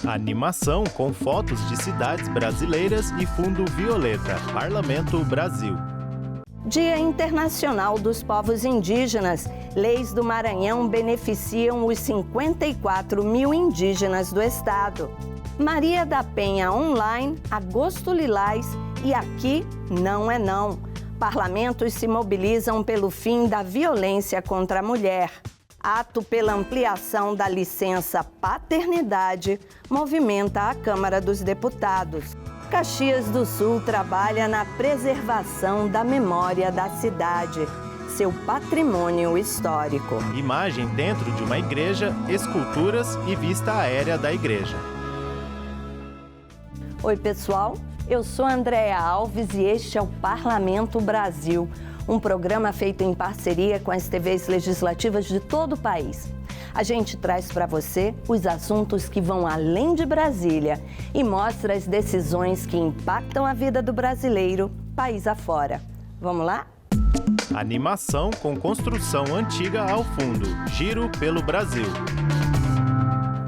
Animação com fotos de cidades brasileiras e fundo violeta. Parlamento Brasil. Dia Internacional dos Povos Indígenas. Leis do Maranhão beneficiam os 54 mil indígenas do estado. Maria da Penha Online, Agosto Lilás e Aqui Não é Não. Parlamentos se mobilizam pelo fim da violência contra a mulher. Ato pela ampliação da licença paternidade movimenta a Câmara dos Deputados. Caxias do Sul trabalha na preservação da memória da cidade, seu patrimônio histórico. Imagem dentro de uma igreja, esculturas e vista aérea da igreja. Oi, pessoal. Eu sou Andréa Alves e este é o Parlamento Brasil, um programa feito em parceria com as TVs legislativas de todo o país. A gente traz para você os assuntos que vão além de Brasília e mostra as decisões que impactam a vida do brasileiro, país afora. Vamos lá? Animação com construção antiga ao fundo. Giro pelo Brasil.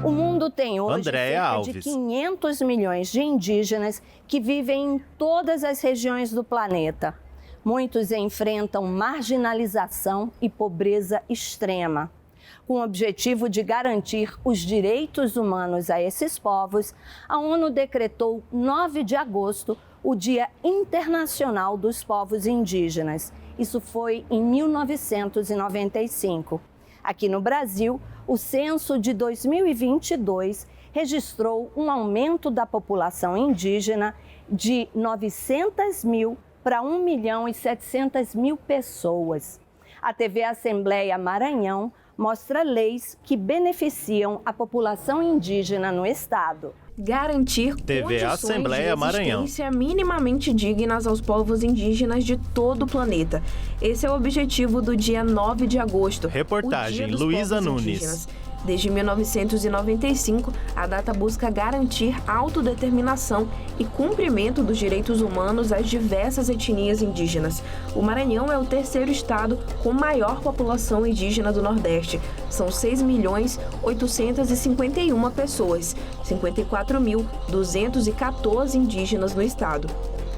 O mundo tem hoje Andréa cerca Alves. de 500 milhões de indígenas que vivem em todas as regiões do planeta. Muitos enfrentam marginalização e pobreza extrema. Com o objetivo de garantir os direitos humanos a esses povos, a ONU decretou 9 de agosto o Dia Internacional dos Povos Indígenas. Isso foi em 1995. Aqui no Brasil, o censo de 2022 registrou um aumento da população indígena de 900 mil para 1.700.000 pessoas. A TV Assembleia Maranhão mostra leis que beneficiam a população indígena no estado. Garantir TV condições Assembleia de Maranhão. existência minimamente dignas aos povos indígenas de todo o planeta. Esse é o objetivo do dia 9 de agosto. Reportagem o Dia dos Luísa Povos Nunes. Indígenas. Desde 1995, a data busca garantir autodeterminação e cumprimento dos direitos humanos às diversas etnias indígenas. O Maranhão é o terceiro estado com maior população indígena do Nordeste. São 6.851.000 pessoas, 54.214 indígenas no estado.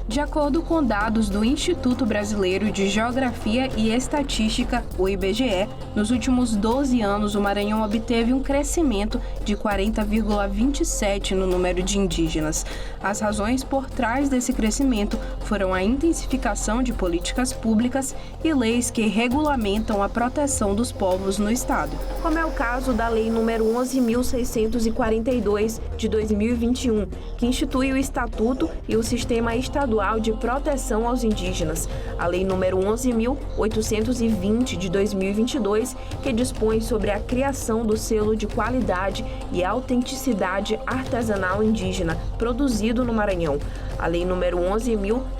De acordo com dados do Instituto Brasileiro de Geografia e Estatística, o IBGE, nos últimos 12 anos o Maranhão obteve um crescimento de 40,27 no número de indígenas. As razões por trás desse crescimento foram a intensificação de políticas públicas e leis que regulamentam a proteção dos povos no estado, como é o caso da Lei nº 11.642 de 2021, que institui o Estatuto e o Sistema Estadual de Proteção aos Indígenas, a Lei nº 11.820 de 2022, que dispõe sobre a criação do selo de qualidade e autenticidade artesanal indígena produzido no Maranhão, a Lei nº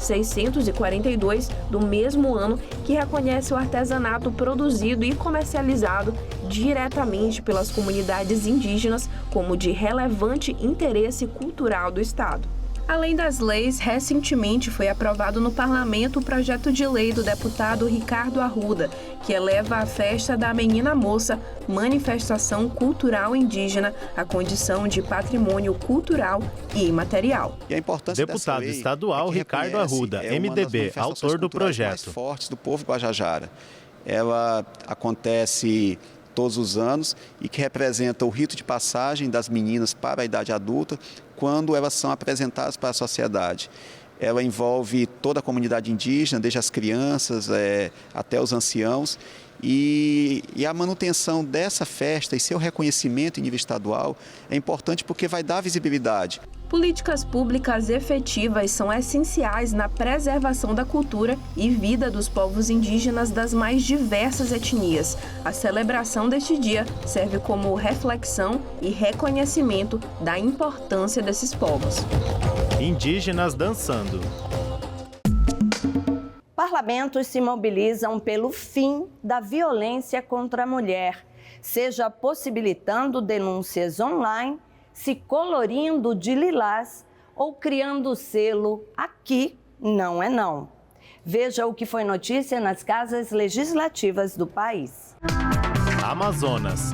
11.642 do mesmo ano, que reconhece o artesanato produzido e comercializado diretamente pelas comunidades indígenas como de relevante interesse cultural do estado. Além das leis, recentemente foi aprovado no Parlamento o projeto de lei do deputado Ricardo Arruda, que eleva a festa da Menina Moça, manifestação cultural indígena, à condição de patrimônio cultural e imaterial. E a importância Deputado dessa lei estadual Ricardo Arruda, MDB, autor do projeto. Mais fortes do povo guajajara. Ela acontece todos os anos e que representa o rito de passagem das meninas para a idade adulta quando elas são apresentadas para a sociedade. Ela envolve toda a comunidade indígena, desde as crianças até os anciãos, e a manutenção dessa festa e seu reconhecimento em nível estadual é importante porque vai dar visibilidade. Políticas públicas efetivas são essenciais na preservação da cultura e vida dos povos indígenas das mais diversas etnias. A celebração deste dia serve como reflexão e reconhecimento da importância desses povos. Indígenas dançando. Parlamentos se mobilizam pelo fim da violência contra a mulher, seja possibilitando denúncias online, se colorindo de lilás ou criando o selo Aqui Não é Não. Veja o que foi notícia nas casas legislativas do país. Amazonas.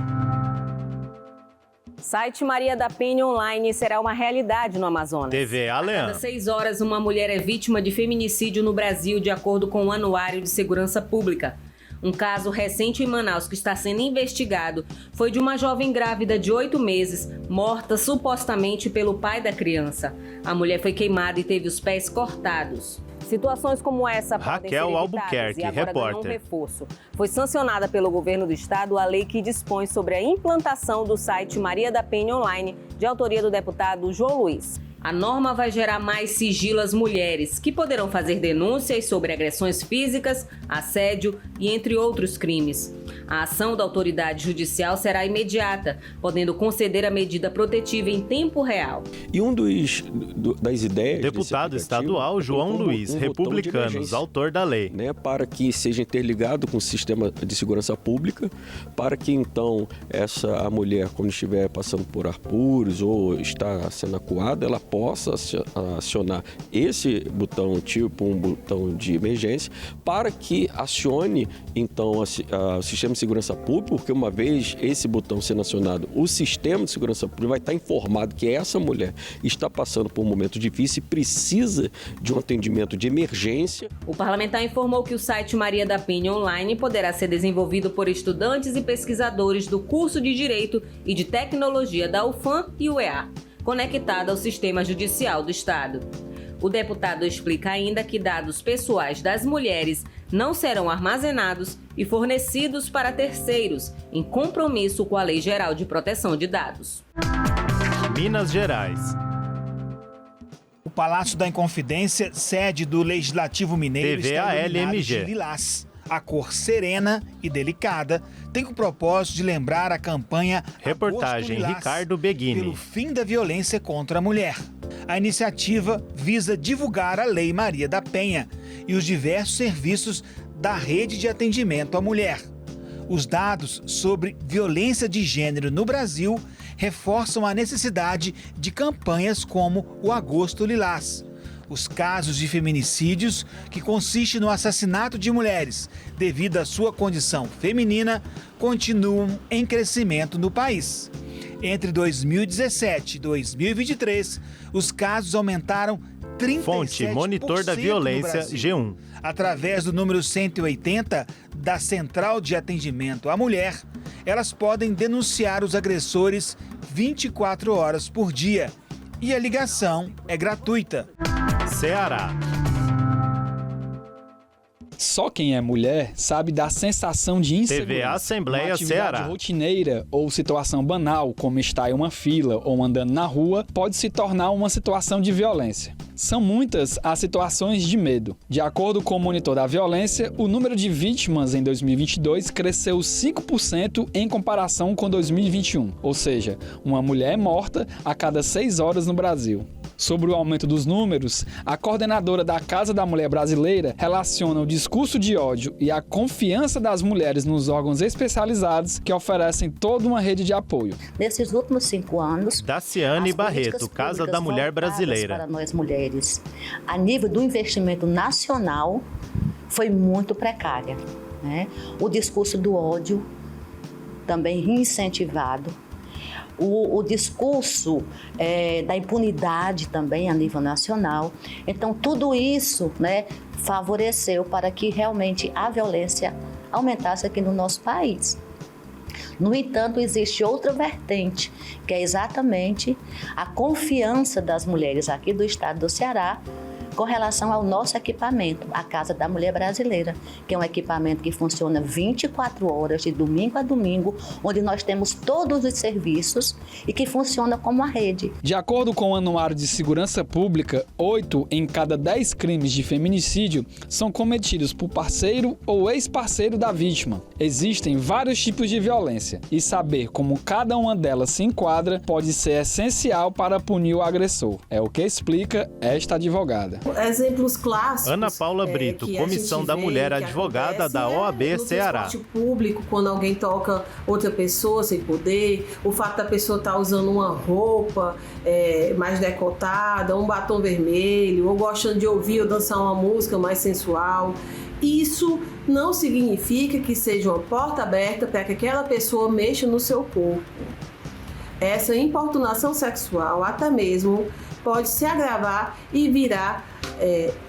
Site Maria da Penha Online será uma realidade no Amazonas. TV A Alean. cada 6 horas, uma mulher é vítima de feminicídio no Brasil, de acordo com o Anuário de Segurança Pública. Um caso recente em Manaus que está sendo investigado foi de uma jovem grávida de 8 meses, morta supostamente pelo pai da criança. A mulher foi queimada e teve os pés cortados. Situações como essa podem Raquel ser evitadas Albuquerque, e agora ganhou repórter. reforço. Foi sancionada pelo governo do estado a lei que dispõe sobre a implantação do site Maria da Penha Online, de autoria do deputado João Luiz. A norma vai gerar mais sigilo às mulheres, que poderão fazer denúncias sobre agressões físicas, assédio e entre outros crimes. A ação da autoridade judicial será imediata, podendo conceder a medida protetiva em tempo real. E das ideias... Deputado estadual João Luiz, republicanos, autor da lei. Né, para que seja interligado com o sistema de segurança pública, para que então a mulher, quando estiver passando por ar puros ou está sendo acuada, ela possa acionar esse botão, tipo um botão de emergência, para que acione então o sistema de segurança pública, porque uma vez esse botão sendo acionado, o sistema de segurança pública vai estar informado que essa mulher está passando por um momento difícil e precisa de um atendimento de emergência. O parlamentar informou que o site Maria da Penha Online poderá ser desenvolvido por estudantes e pesquisadores do curso de Direito e de Tecnologia da UFAM e UEA, conectado ao sistema judicial do Estado. O deputado explica ainda que dados pessoais das mulheres não serão armazenados e fornecidos para terceiros, em compromisso com a Lei Geral de Proteção de Dados. Minas Gerais. O Palácio da Inconfidência, sede do Legislativo Mineiro, TV está iluminado ALMG. de lilás. A cor serena e delicada tem o propósito de lembrar a campanha Reportagem Agosto Lilás, Ricardo Beghini. pelo fim da violência contra a mulher. A iniciativa visa divulgar a Lei Maria da Penha e os diversos serviços da rede de atendimento à mulher. Os dados sobre violência de gênero no Brasil reforçam a necessidade de campanhas como o Agosto Lilás. Os casos de feminicídios, que consiste no assassinato de mulheres devido à sua condição feminina, continuam em crescimento no país. Entre 2017 e 2023, os casos aumentaram 37% Fonte Monitor da no Violência, Brasil. G1. Através do número 180 da Central de Atendimento à Mulher, elas podem denunciar os agressores 24 horas por dia. E a ligação é gratuita. Ceará. Só quem é mulher sabe da sensação de insegurança. TV Assembleia Uma atividade Ceará. rotineira ou situação banal, como estar em uma fila ou andando na rua, pode se tornar uma situação de violência. São muitas as situações de medo. De acordo com o Monitor da Violência, o número de vítimas em 2022 cresceu 5% em comparação com 2021, ou seja, uma mulher morta a cada 6 horas no Brasil. Sobre o aumento dos números, a coordenadora da Casa da Mulher Brasileira relaciona o discurso de ódio e a confiança das mulheres nos órgãos especializados que oferecem toda uma rede de apoio. Nesses últimos 5 anos, Daciane as Barreto, políticas Casa da públicas Mulher voltadas Brasileira. para nós mulheres, a nível do investimento nacional, foi muito precária, né? O discurso do ódio também incentivado. O discurso da impunidade também a nível nacional. Então, tudo isso, né, favoreceu para que realmente a violência aumentasse aqui no nosso país. No entanto, existe outra vertente, que é exatamente a confiança das mulheres aqui do estado do Ceará com relação ao nosso equipamento, a Casa da Mulher Brasileira, que é um equipamento que funciona 24 horas, de domingo a domingo, onde nós temos todos os serviços e que funciona como a rede. De acordo com o Anuário de Segurança Pública, 8 em cada 10 crimes de feminicídio são cometidos por parceiro ou ex-parceiro da vítima. Existem vários tipos de violência e saber como cada uma delas se enquadra pode ser essencial para punir o agressor. É o que explica esta advogada. Exemplos clássicos. Ana Paula Brito, Comissão da Mulher, advogada da OAB Ceará. No transporte público, quando alguém toca outra pessoa sem poder, o fato da pessoa estar usando uma roupa mais decotada, um batom vermelho, ou gostando de ouvir ou dançar uma música mais sensual. Isso não significa que seja uma porta aberta para que aquela pessoa mexa no seu corpo. essa importunação sexual até mesmo pode se agravar e virar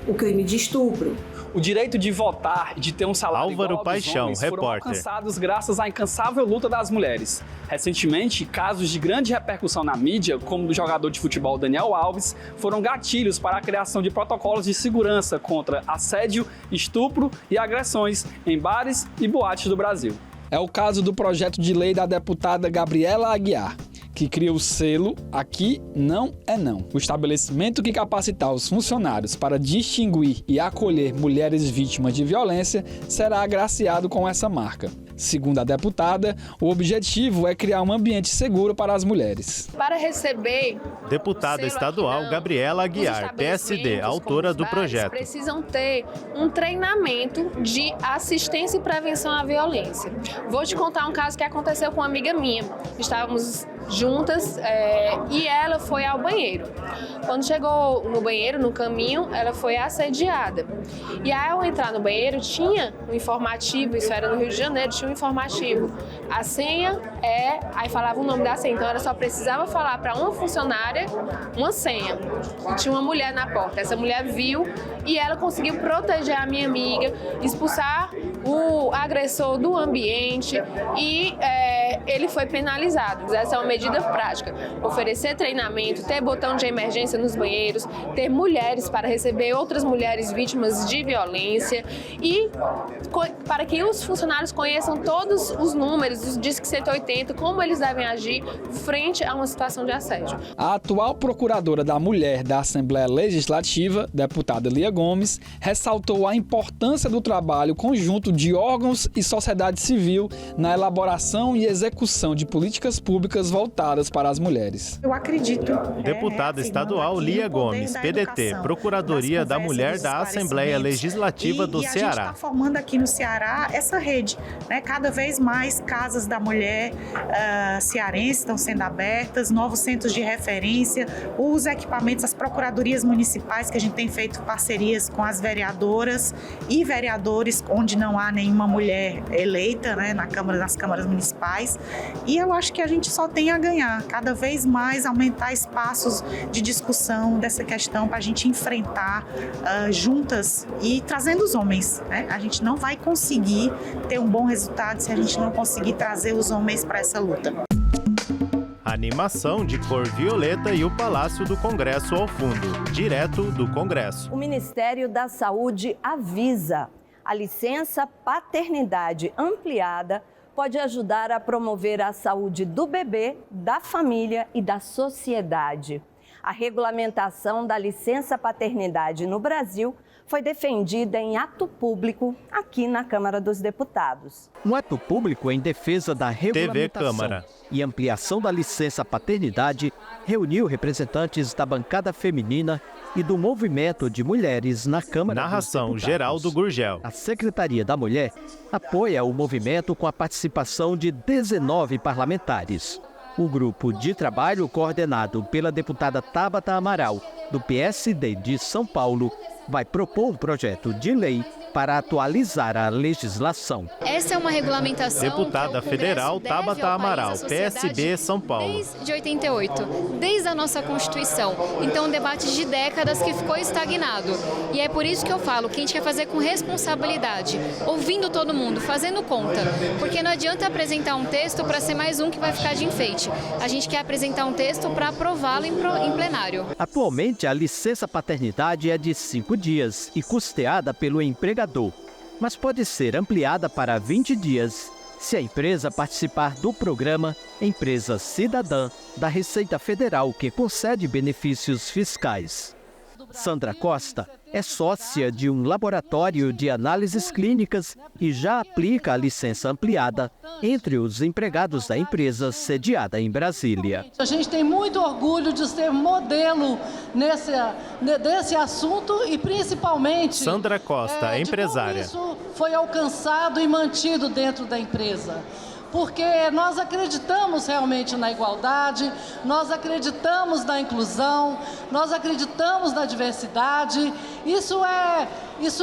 o crime de estupro. O direito de votar e de ter um salário Álvaro igual aos Paixão, homens foram repórter. alcançados graças à incansável luta das mulheres. Recentemente, casos de grande repercussão na mídia, como do jogador de futebol Daniel Alves, foram gatilhos para a criação de protocolos de segurança contra assédio, estupro e agressões em bares e boates do Brasil. É o caso do projeto de lei da deputada Gabriela Aguiar, que cria o selo Aqui Não é Não. O estabelecimento que capacitar os funcionários para distinguir e acolher mulheres vítimas de violência será agraciado com essa marca. Segundo a deputada, o objetivo é criar um ambiente seguro para as mulheres. Para receber Deputada estadual Gabriela Aguiar, PSD, autora do projeto. Precisam ter um treinamento de assistência e prevenção à violência. Vou te contar um caso que aconteceu com uma amiga minha. Estávamos juntas e ela foi ao banheiro. Quando chegou no banheiro, no caminho, ela foi assediada. E ao entrar no banheiro, tinha um informativo, isso era no Rio de Janeiro, tinha um informativo. A senha aí falava o nome da senha, então ela só precisava falar para uma funcionária uma senha. E tinha uma mulher na porta, essa mulher viu e ela conseguiu proteger a minha amiga, expulsar o agressor do ambiente e ele foi penalizado. Essa é uma medida prática. Oferecer treinamento, ter botão de emergência nos banheiros, ter mulheres para receber outras mulheres vítimas de violência e para que os funcionários conheçam todos os números, os Disque 180, como eles devem agir frente a uma situação de assédio. A atual procuradora da Mulher da Assembleia Legislativa, deputada Lia Gomes, ressaltou a importância do trabalho conjunto de órgãos e sociedade civil na elaboração e execução de políticas públicas voltadas para as mulheres. Eu acredito. Deputada estadual Lia Gomes, PDT, Procuradoria da Mulher da Assembleia Legislativa do Ceará. A gente está formando aqui no Ceará essa rede, né? Cada vez mais casas da mulher cearense estão sendo abertas, novos centros de referência, os equipamentos, as procuradorias municipais, que a gente tem feito parcerias com as vereadoras e vereadores, onde não há nenhuma mulher eleita, né, nas câmaras municipais. E eu acho que a gente só tem a ganhar, cada vez mais aumentar espaços de discussão dessa questão para a gente enfrentar juntas e trazendo os homens, né? A gente não vai conseguir ter um bom resultado se a gente não conseguir trazer os homens para essa luta. Animação de cor violeta e o Palácio do Congresso ao fundo, direto do Congresso. O Ministério da Saúde avisa: a licença paternidade ampliada pode ajudar a promover a saúde do bebê, da família e da sociedade. A regulamentação da licença paternidade no Brasil foi defendida em ato público aqui na Câmara dos Deputados. Um ato público em defesa da regulamentação Câmara. E ampliação da licença paternidade reuniu representantes da bancada feminina e do movimento de mulheres na Câmara Narração dos Deputados. Geraldo Gurgel. A Secretaria da Mulher apoia o movimento com a participação de 19 parlamentares. O grupo de trabalho, coordenado pela deputada Tabata Amaral, do PSD de São Paulo, vai propor um projeto de lei para atualizar a legislação. Essa é uma regulamentação Deputada federal Tabata Amaral, PSB São Paulo. Desde 88, desde a nossa Constituição. Então, um debate de décadas que ficou estagnado. E é por isso que eu falo que a gente quer fazer com responsabilidade, ouvindo todo mundo, fazendo conta. Porque não adianta apresentar um texto para ser mais um que vai ficar de enfeite. A gente quer apresentar um texto para aprová-lo em plenário. Atualmente, a licença paternidade é de 5 dias e custeada pelo empregador, mas pode ser ampliada para 20 dias se a empresa participar do programa Empresa Cidadã da Receita Federal, que concede benefícios fiscais. Sandra Costa é sócia de um laboratório de análises clínicas e já aplica a licença ampliada entre os empregados da empresa sediada em Brasília. A gente tem muito orgulho de ser modelo desse assunto e principalmente Sandra Costa, empresária. Como isso foi alcançado e mantido dentro da empresa. porque nós acreditamos realmente na igualdade, nós acreditamos na inclusão, nós acreditamos na diversidade. Isso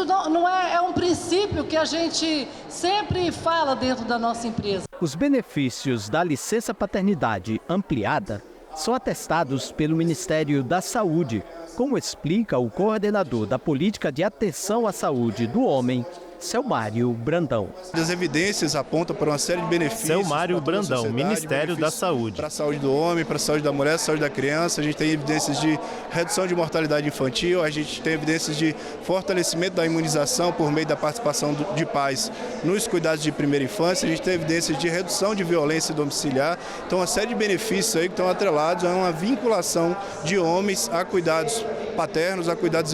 não é um princípio que a gente sempre fala dentro da nossa empresa. Os benefícios da licença paternidade ampliada são atestados pelo Ministério da Saúde, como explica o coordenador da Política de Atenção à Saúde do Homem, Selmário Brandão. As evidências apontam para uma série de benefícios. Selmário Brandão, Ministério da Saúde. Para a saúde do homem, para a saúde da mulher, saúde da criança. A gente tem evidências de redução de mortalidade infantil, a gente tem evidências de fortalecimento da imunização por meio da participação de pais nos cuidados de primeira infância. A gente tem evidências de redução de violência domiciliar. Então, uma série de benefícios aí que estão atrelados a uma vinculação de homens a cuidados paternos, a cuidados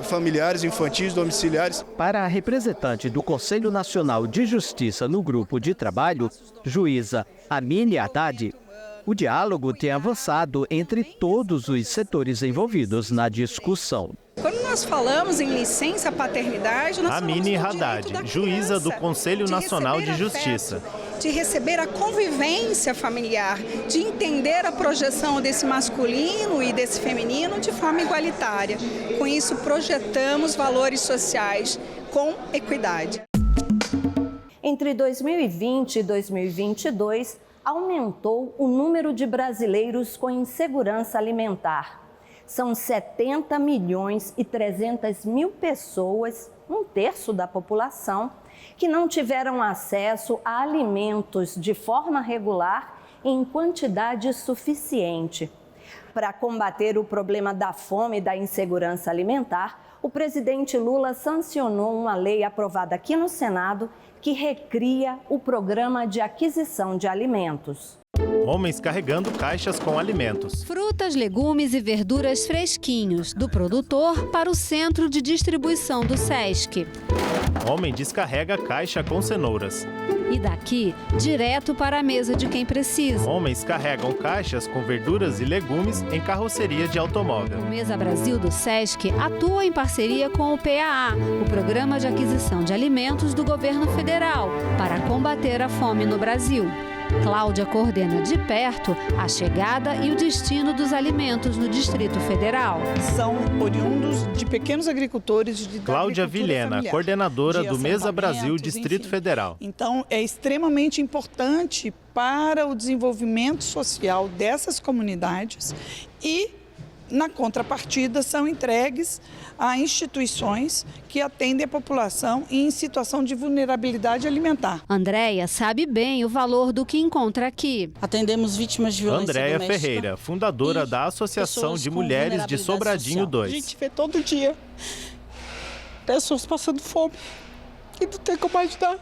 familiares, infantis, domiciliares. Para a representante do Conselho Nacional de Justiça no grupo de trabalho, juíza Amine Haddad, o diálogo tem avançado entre todos os setores envolvidos na discussão. Quando nós falamos em licença paternidade, nós Amine falamos do Haddad, direito da juíza criança, do Conselho Nacional de Justiça. Afeto, de receber a convivência familiar, de entender a projeção desse masculino e desse feminino de forma igualitária. Com isso, projetamos valores sociais com equidade. Entre 2020 e 2022, aumentou o número de brasileiros com insegurança alimentar. São 70 milhões e 300 mil pessoas, um terço da população, que não tiveram acesso a alimentos de forma regular em quantidade suficiente. Para combater o problema da fome e da insegurança alimentar, o presidente Lula sancionou uma lei aprovada aqui no Senado que recria o Programa de Aquisição de Alimentos. Homens carregando caixas com alimentos. Frutas, legumes e verduras fresquinhos, do produtor para o centro de distribuição do SESC. Homem descarrega caixa com cenouras. E daqui, direto para a mesa de quem precisa. Homens carregam caixas com verduras e legumes em carroceria de automóvel. O Mesa Brasil do SESC atua em parceria com o PAA, o Programa de Aquisição de Alimentos do Governo Federal, para combater a fome no Brasil. Cláudia coordena de perto a chegada e o destino dos alimentos no Distrito Federal. São oriundos de pequenos agricultores de Cláudia Vilhena, familiar, coordenadora do Mesa Brasil Distrito Federal. Então, é extremamente importante para o desenvolvimento social dessas comunidades e, na contrapartida, são entregues a instituições que atendem a população em situação de vulnerabilidade alimentar. Andréia sabe bem o valor do que encontra aqui. Atendemos vítimas de violência doméstica. doméstica. Andréia Ferreira, fundadora da Associação de Mulheres de Sobradinho 2. A gente vê todo dia pessoas passando fome e não tem como ajudar.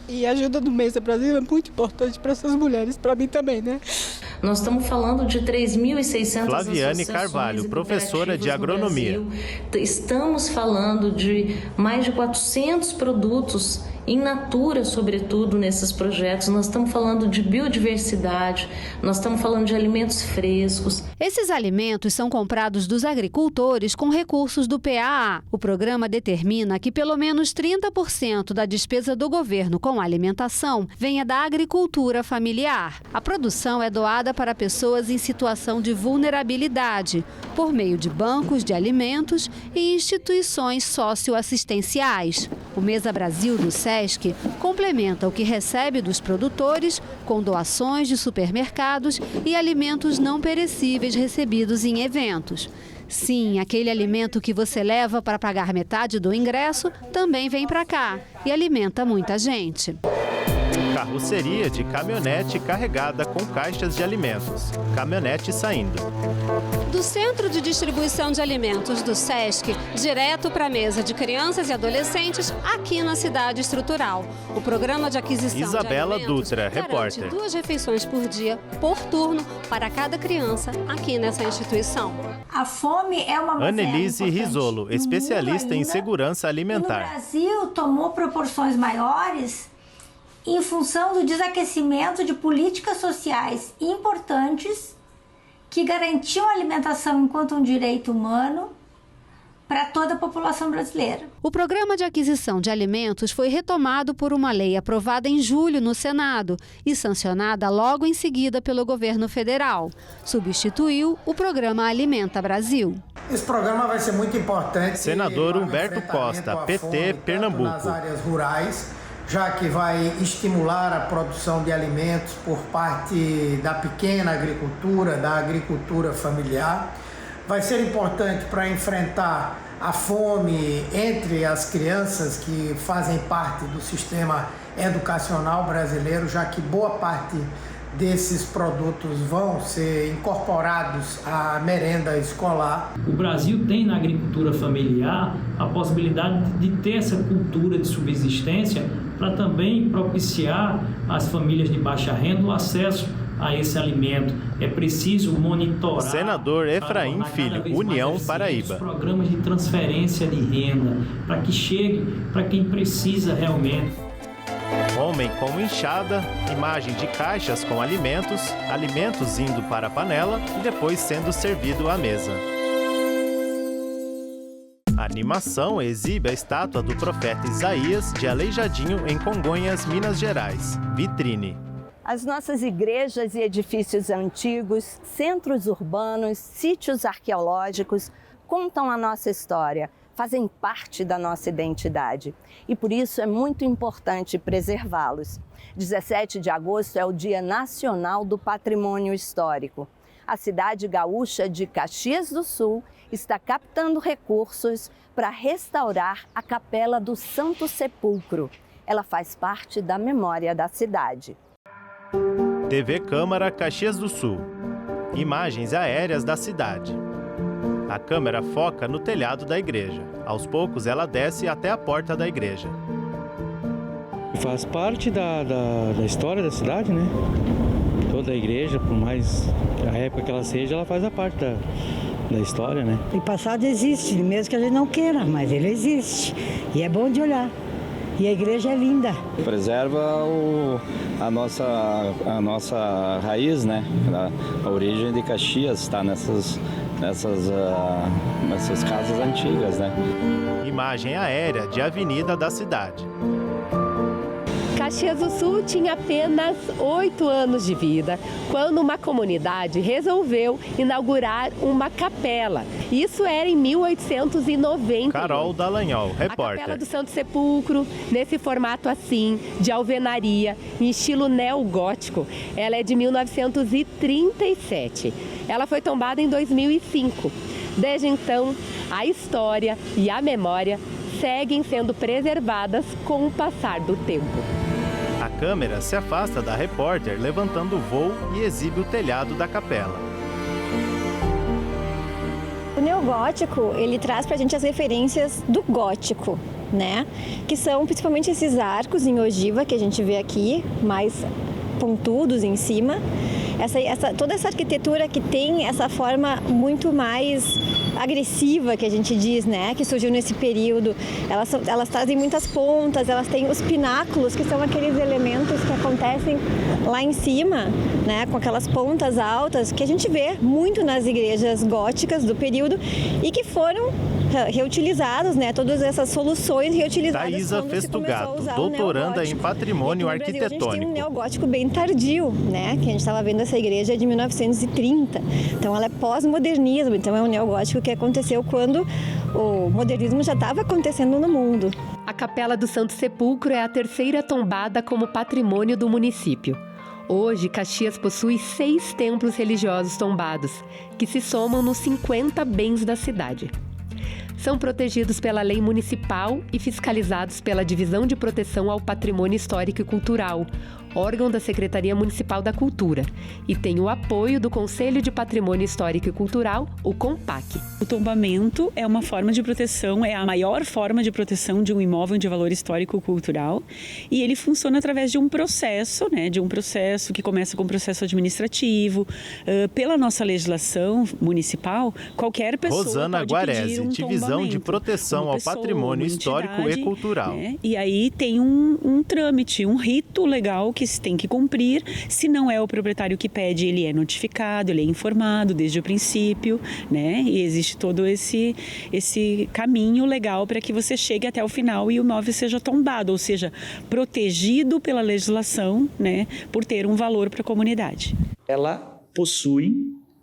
E a ajuda do Mesa Brasil é muito importante para essas mulheres, para mim também, né? Nós estamos falando de 3.600 Flaviane Carvalho, professora de agronomia. Estamos falando de mais de 400 produtos in natura, sobretudo, nesses projetos. Nós estamos falando de biodiversidade, nós estamos falando de alimentos frescos. Esses alimentos são comprados dos agricultores com recursos do PAA. O programa determina que pelo menos 30% da despesa do governo com alimentação venha da agricultura familiar. A produção é doada para pessoas em situação de vulnerabilidade, por meio de bancos de alimentos e instituições socioassistenciais. O Mesa Brasil do SESC complementa o que recebe dos produtores com doações de supermercados e alimentos não perecíveis recebidos em eventos. Sim, aquele alimento que você leva para pagar metade do ingresso também vem para cá e alimenta muita gente. Carroceria de caminhonete carregada com caixas de alimentos. Caminhonete saindo. Do Centro de Distribuição de Alimentos do SESC, direto para a mesa de crianças e adolescentes aqui na cidade estrutural. O programa de aquisição Isabela de alimentos Dutra, garante repórter. 2 refeições por dia, por turno, para cada criança aqui nessa instituição. A fome é uma Annelise Risolo, especialista em segurança alimentar. No Brasil, tomou proporções maiores em função do desaquecimento de políticas sociais importantes que garantiam a alimentação enquanto um direito humano, para toda a população brasileira. O programa de aquisição de alimentos foi retomado por uma lei aprovada em julho no Senado e sancionada logo em seguida pelo governo federal. Substituiu o programa Alimenta Brasil. Esse programa vai ser muito importante. Senador Humberto Costa, PT, Pernambuco. Nas áreas rurais, já que vai estimular a produção de alimentos por parte da pequena agricultura, da agricultura familiar. Vai ser importante para enfrentar a fome entre as crianças que fazem parte do sistema educacional brasileiro, já que boa parte desses produtos vão ser incorporados à merenda escolar. O Brasil tem na agricultura familiar a possibilidade de ter essa cultura de subsistência para também propiciar às famílias de baixa renda o acesso a esse alimento. É preciso monitorar. Senador Efraim Filho, União Paraíba. Os programas de transferência de renda para que chegue para quem precisa realmente. Homem com enxada, imagem de caixas com alimentos, alimentos indo para a panela e depois sendo servido à mesa. A animação exibe a estátua do profeta Isaías de Aleijadinho em Congonhas, Minas Gerais. Vitrine. As nossas igrejas e edifícios antigos, centros urbanos, sítios arqueológicos contam a nossa história, fazem parte da nossa identidade. E por isso é muito importante preservá-los. 17 de agosto é o Dia Nacional do Patrimônio Histórico. A cidade gaúcha de Caxias do Sul está captando recursos para restaurar a Capela do Santo Sepulcro. Ela faz parte da memória da cidade. TV Câmara Caxias do Sul. Imagens aéreas da cidade. A câmera foca no telhado da igreja. Aos poucos, ela desce até a porta da igreja. Faz parte da história da cidade, né? Toda a igreja, por mais a época que ela seja, ela faz a parte da história, né? O passado existe, mesmo que a gente não queira, mas ele existe. E é bom de olhar. E a igreja é linda. Preserva a nossa raiz, né? A origem de Caxias está nessas casas antigas, né? Imagem aérea de avenida da cidade. Caxias do Sul tinha apenas 8 anos de vida, quando uma comunidade resolveu inaugurar uma capela. Isso era em 1890. Carol Dallagnol, repórter. A Capela do Santo Sepulcro, nesse formato assim, de alvenaria, em estilo neogótico. Ela é de 1937. Ela foi tombada em 2005. Desde então, a história e a memória seguem sendo preservadas com o passar do tempo. A câmera se afasta da repórter, levantando o voo e exibe o telhado da capela. O neogótico, ele traz pra gente as referências do gótico, né? Que são principalmente esses arcos em ogiva que a gente vê aqui, mais pontudos em cima. Toda essa arquitetura que tem essa forma muito mais agressiva, que a gente diz, né, que surgiu nesse período. Elas trazem muitas pontas, elas têm os pináculos, que são aqueles elementos que acontecem lá em cima, né, com aquelas pontas altas, que a gente vê muito nas igrejas góticas do período e que foram reutilizados, né, todas essas soluções reutilizadas. Thaisa Festugato, doutoranda em patrimônio arquitetônico. A gente tem um neogótico bem tardio, né, que a gente estava vendo essa igreja de 1930. Então ela é pós-modernismo, então é um neogótico que aconteceu quando o modernismo já estava acontecendo no mundo. A Capela do Santo Sepulcro é a terceira tombada como patrimônio do município. Hoje, Caxias possui 6 templos religiosos tombados, que se somam nos 50 bens da cidade. São protegidos pela lei municipal e fiscalizados pela Divisão de Proteção ao Patrimônio Histórico e Cultural, órgão da Secretaria Municipal da Cultura, e tem o apoio do Conselho de Patrimônio Histórico e Cultural, o CONPAC. O tombamento é uma forma de proteção, é a maior forma de proteção de um imóvel de valor histórico-cultural, e ele funciona através de um processo, né, que começa com um processo administrativo. Pela nossa legislação municipal, qualquer pessoa Rosana pode Guarese, pedir um Divisão de Proteção ao Patrimônio Histórico e Cultural. Né, e aí tem um trâmite, um rito legal que se tem que cumprir. Se não é o proprietário que pede, ele é notificado, ele é informado desde o princípio, né? E existe todo esse caminho legal para que você chegue até o final e o imóvel seja tombado, ou seja, protegido pela legislação, né? Por ter um valor para a comunidade. Ela possui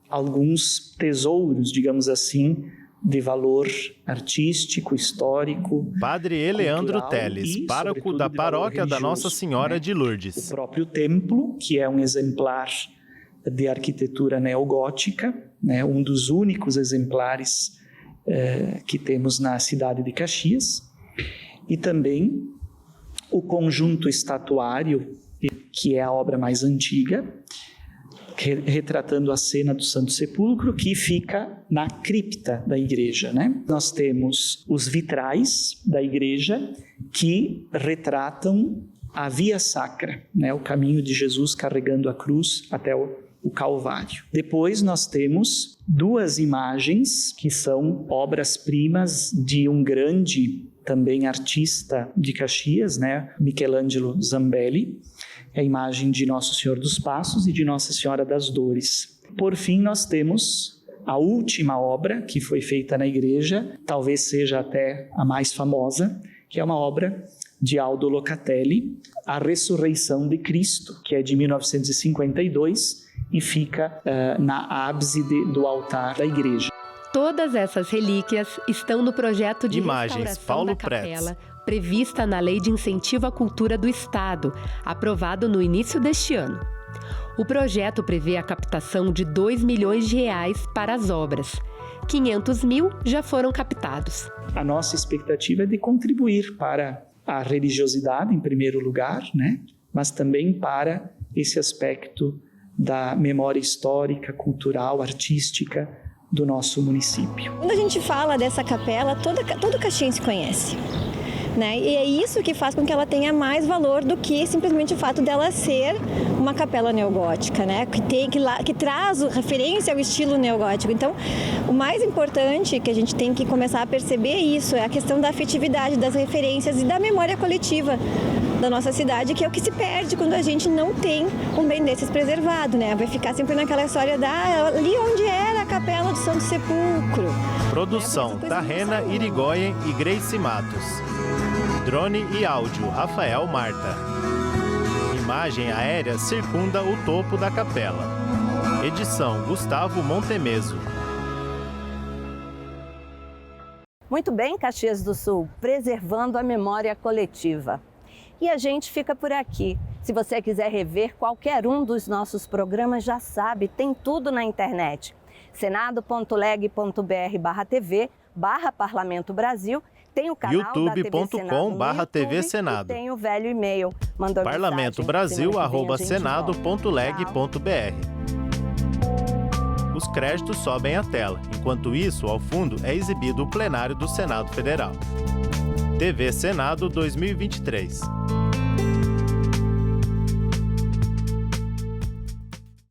alguns tesouros, digamos assim, de valor artístico, histórico. Padre Eleandro cultural Teles, e, pároco da paróquia da Nossa Senhora de Lourdes. O próprio templo, que é um exemplar de arquitetura neogótica, né, um dos únicos exemplares que temos na cidade de Caxias, e também o conjunto estatuário, que é a obra mais antiga, retratando a cena do Santo Sepulcro, que fica na cripta da igreja, né? Nós temos os vitrais da igreja que retratam a Via Sacra, né? O caminho de Jesus carregando a cruz até o Calvário. Depois nós temos duas imagens que são obras-primas de um grande também artista de Caxias, né? Michelangelo Zambelli. É a imagem de Nosso Senhor dos Passos e de Nossa Senhora das Dores. Por fim, nós temos a última obra que foi feita na igreja, talvez seja até a mais famosa, que é uma obra de Aldo Locatelli, A Ressurreição de Cristo, que é de 1952 e fica na ábside do altar da igreja. Todas essas relíquias estão no projeto de Imagens, restauração Paulo da capela, Pretz. prevista na Lei de Incentivo à Cultura do Estado, aprovado no início deste ano. O projeto prevê a captação de R$2 milhões para as obras. 500 mil já foram captados. A nossa expectativa é de contribuir para a religiosidade, em primeiro lugar, né? Mas também para esse aspecto da memória histórica, cultural, artística do nosso município. Quando a gente fala dessa capela, todo caxiense conhece. Né? E é isso que faz com que ela tenha mais valor do que simplesmente o fato dela ser uma capela neogótica, né? que traz referência ao estilo neogótico. Então, o mais importante que a gente tem que começar a perceber é isso, é a questão da afetividade, das referências e da memória coletiva da nossa cidade, que é o que se perde quando a gente não tem um bem desses preservado, né? Vai ficar sempre naquela história ali onde era a capela do Santo Sepulcro. Produção, Tarrena Irigoyen e Grace Matos. Drone e áudio, Rafael Marta. Imagem aérea circunda o topo da capela. Edição, Gustavo Montemeso. Muito bem, Caxias do Sul, preservando a memória coletiva. E a gente fica por aqui. Se você quiser rever qualquer um dos nossos programas, já sabe, tem tudo na internet. senado.leg.br/tv/Parlamento Brasil. Tem o canal youtube.com/TV Senado. Tem o velho e-mail. parlamentobrasil@senado.leg.br. Os créditos sobem à tela. Enquanto isso, ao fundo é exibido o plenário do Senado Federal. TV Senado 2023.